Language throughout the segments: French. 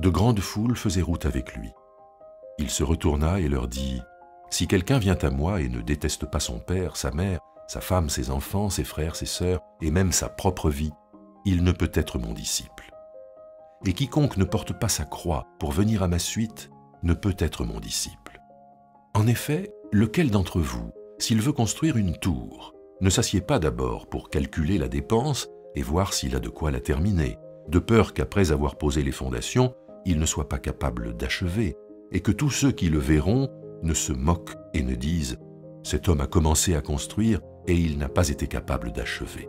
de grandes foules faisaient route avec lui. Il se retourna et leur dit « Si quelqu'un vient à moi et ne déteste pas son père, sa mère, sa femme, ses enfants, ses frères, ses sœurs, et même sa propre vie, il ne peut être mon disciple. Et quiconque ne porte pas sa croix pour venir à ma suite ne peut être mon disciple. En effet, lequel d'entre vous, s'il veut construire une tour, ne s'assied pas d'abord pour calculer la dépense et voir s'il a de quoi la terminer, de peur qu'après avoir posé les fondations, il ne soit pas capable d'achever, et que tous ceux qui le verront ne se moquent et ne disent « Cet homme a commencé à construire et il n'a pas été capable d'achever. »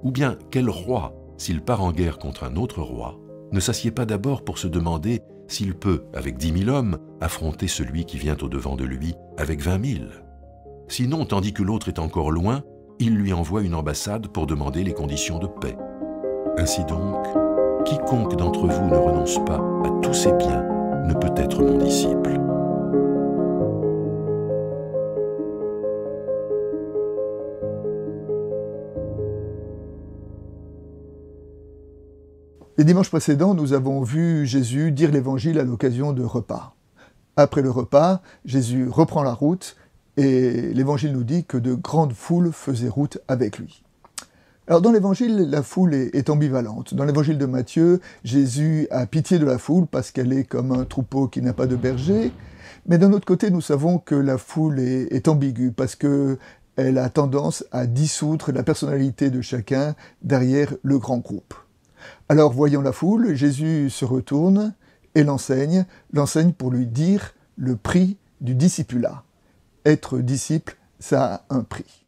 Ou bien quel roi, s'il part en guerre contre un autre roi, ne s'assied pas d'abord pour se demander s'il peut, avec 10 000 hommes, affronter celui qui vient au-devant de lui avec 20 000. Sinon, tandis que l'autre est encore loin, il lui envoie une ambassade pour demander les conditions de paix. Ainsi donc, quiconque d'entre vous ne renonce pas à tous ses biens ne peut être mon disciple. Les dimanches précédents, nous avons vu Jésus dire l'évangile à l'occasion de repas. Après le repas, Jésus reprend la route et l'évangile nous dit que de grandes foules faisaient route avec lui. Alors dans l'évangile, la foule est ambivalente. Dans l'évangile de Matthieu, Jésus a pitié de la foule parce qu'elle est comme un troupeau qui n'a pas de berger. Mais d'un autre côté, nous savons que la foule est ambiguë parce qu'elle a tendance à dissoudre la personnalité de chacun derrière le grand groupe. Alors, voyant la foule, Jésus se retourne et l'enseigne pour lui dire le prix du discipulat. Être disciple, ça a un prix.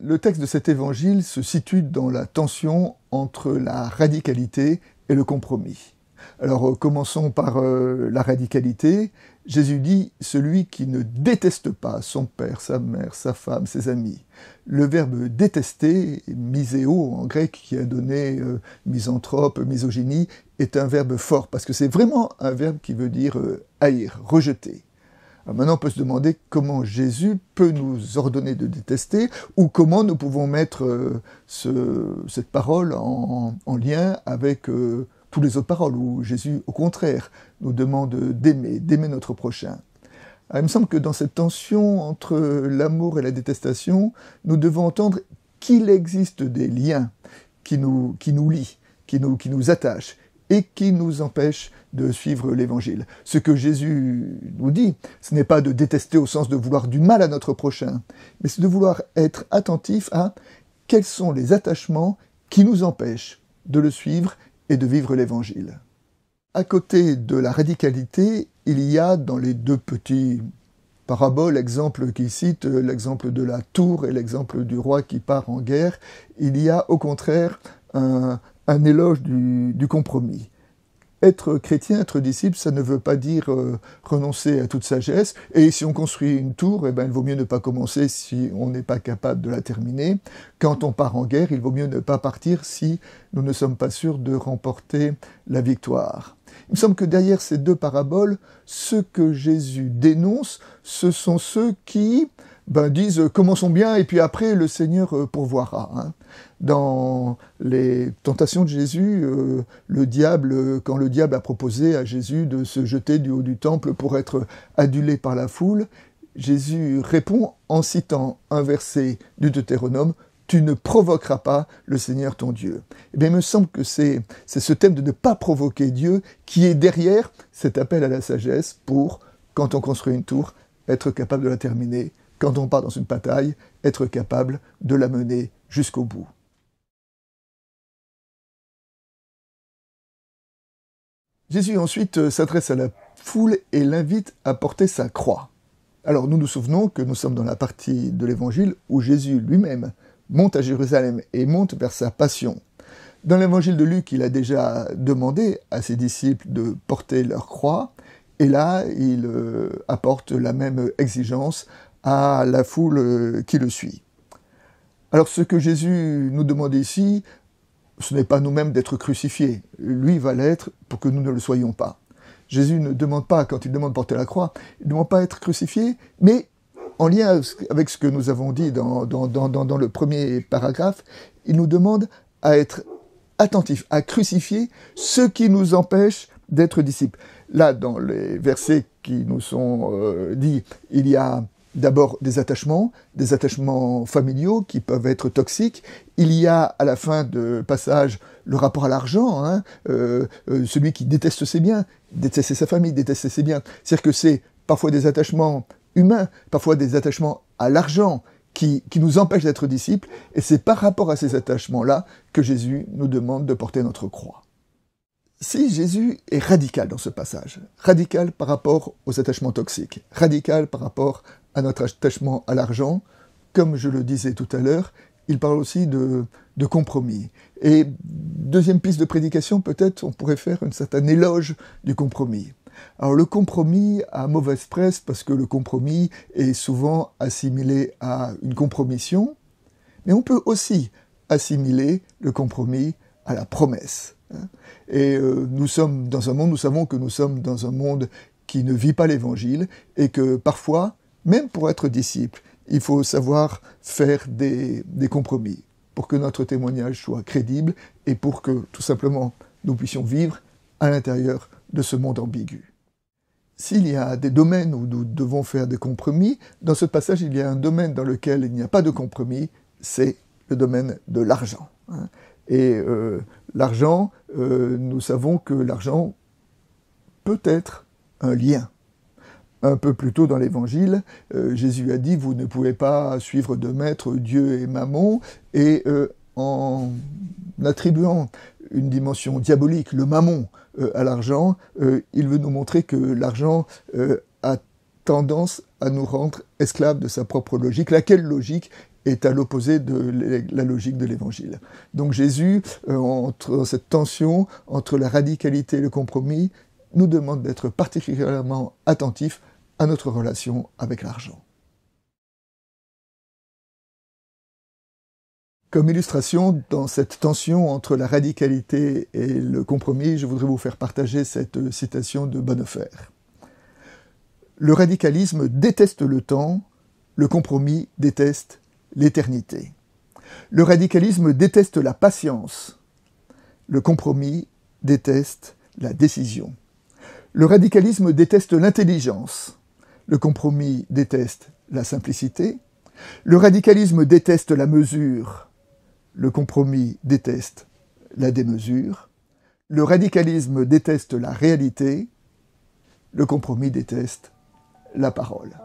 Le texte de cet évangile se situe dans la tension entre la radicalité et le compromis. Alors, commençons par la radicalité. Jésus dit « celui qui ne déteste pas son père, sa mère, sa femme, ses amis ». Le verbe « détester », miséo en grec, qui a donné misanthrope, misogynie, est un verbe fort, parce que c'est vraiment un verbe qui veut dire haïr, rejeter. Alors maintenant, on peut se demander comment Jésus peut nous ordonner de détester, ou comment nous pouvons mettre cette parole en lien avec toutes les autres paroles, où Jésus, au contraire, nous demande d'aimer notre prochain. Alors, il me semble que dans cette tension entre l'amour et la détestation, nous devons entendre qu'il existe des liens qui nous lient, qui nous attachent, et qui nous empêchent de suivre l'Évangile. Ce que Jésus nous dit, ce n'est pas de détester au sens de vouloir du mal à notre prochain, mais c'est de vouloir être attentif à quels sont les attachements qui nous empêchent de le suivre et de vivre l'Évangile. À côté de la radicalité, il y a dans les deux petits paraboles, exemples qu'il cite, l'exemple de la tour et l'exemple du roi qui part en guerre, il y a au contraire un éloge du compromis. Être chrétien, être disciple, ça ne veut pas dire renoncer à toute sagesse. Et si on construit une tour, eh ben, il vaut mieux ne pas commencer si on n'est pas capable de la terminer. Quand on part en guerre, il vaut mieux ne pas partir si nous ne sommes pas sûrs de remporter la victoire. Il me semble que derrière ces deux paraboles, ceux que Jésus dénonce, ce sont ceux qui disent « commençons bien et puis après le Seigneur pourvoira hein. ». Dans les tentations de Jésus, quand le diable a proposé à Jésus de se jeter du haut du temple pour être adulé par la foule, Jésus répond en citant un verset du Deutéronome « Tu ne provoqueras pas le Seigneur ton Dieu ». Eh bien, il me semble que c'est ce thème de ne pas provoquer Dieu qui est derrière cet appel à la sagesse pour, quand on construit une tour, être capable de la terminer. Quand on part dans une bataille, être capable de la mener jusqu'au bout. Jésus ensuite s'adresse à la foule et l'invite à porter sa croix. Alors nous nous souvenons que nous sommes dans la partie de l'Évangile où Jésus lui-même monte à Jérusalem et monte vers sa passion. Dans l'Évangile de Luc, il a déjà demandé à ses disciples de porter leur croix, et là, il apporte la même exigence à la foule qui le suit. Alors ce que Jésus nous demande ici, ce n'est pas nous-mêmes d'être crucifiés. Lui va l'être pour que nous ne le soyons pas. Jésus ne demande pas, quand il demande de porter la croix, il ne demande pas à être crucifié, mais en lien avec ce que nous avons dit dans le premier paragraphe, il nous demande à être attentifs, à crucifier ce qui nous empêche d'être disciples. Là, dans les versets qui nous sont dits, il y a d'abord des attachements familiaux qui peuvent être toxiques. Il y a à la fin de passage le rapport à l'argent, hein, celui qui déteste ses biens, détester sa famille, détester ses biens. C'est-à-dire que c'est parfois des attachements humains, parfois des attachements à l'argent qui nous empêchent d'être disciples, et c'est par rapport à ces attachements-là que Jésus nous demande de porter notre croix. Si Jésus est radical dans ce passage, radical par rapport aux attachements toxiques, radical par rapport à notre attachement à l'argent, comme je le disais tout à l'heure, il parle aussi de compromis. Et deuxième piste de prédication, peut-être on pourrait faire un certain éloge du compromis. Alors le compromis a mauvaise presse parce que le compromis est souvent assimilé à une compromission, mais on peut aussi assimiler le compromis à la promesse. Et nous sommes dans un monde, nous savons que nous sommes dans un monde qui ne vit pas l'évangile et que parfois, même pour être disciple, il faut savoir faire des compromis pour que notre témoignage soit crédible et pour que, tout simplement, nous puissions vivre à l'intérieur de ce monde ambigu. S'il y a des domaines où nous devons faire des compromis, dans ce passage, il y a un domaine dans lequel il n'y a pas de compromis, c'est le domaine de l'argent. Et l'argent, nous savons que l'argent peut être un lien. Un peu plus tôt dans l'Évangile, Jésus a dit « Vous ne pouvez pas suivre de maître Dieu et Mammon » et en attribuant une dimension diabolique, le mammon, à l'argent, il veut nous montrer que l'argent a tendance à nous rendre esclaves de sa propre logique, laquelle logique est à l'opposé de la logique de l'Évangile. Donc Jésus, entre cette tension entre la radicalité et le compromis, nous demande d'être particulièrement attentifs à notre relation avec l'argent. Comme illustration, dans cette tension entre la radicalité et le compromis, je voudrais vous faire partager cette citation de Bonhoeffer. Le radicalisme déteste le temps, le compromis déteste l'éternité. Le radicalisme déteste la patience, le compromis déteste la décision. Le radicalisme déteste l'intelligence, le compromis déteste la simplicité. Le radicalisme déteste la mesure, le compromis déteste la démesure. Le radicalisme déteste la réalité, le compromis déteste la parole.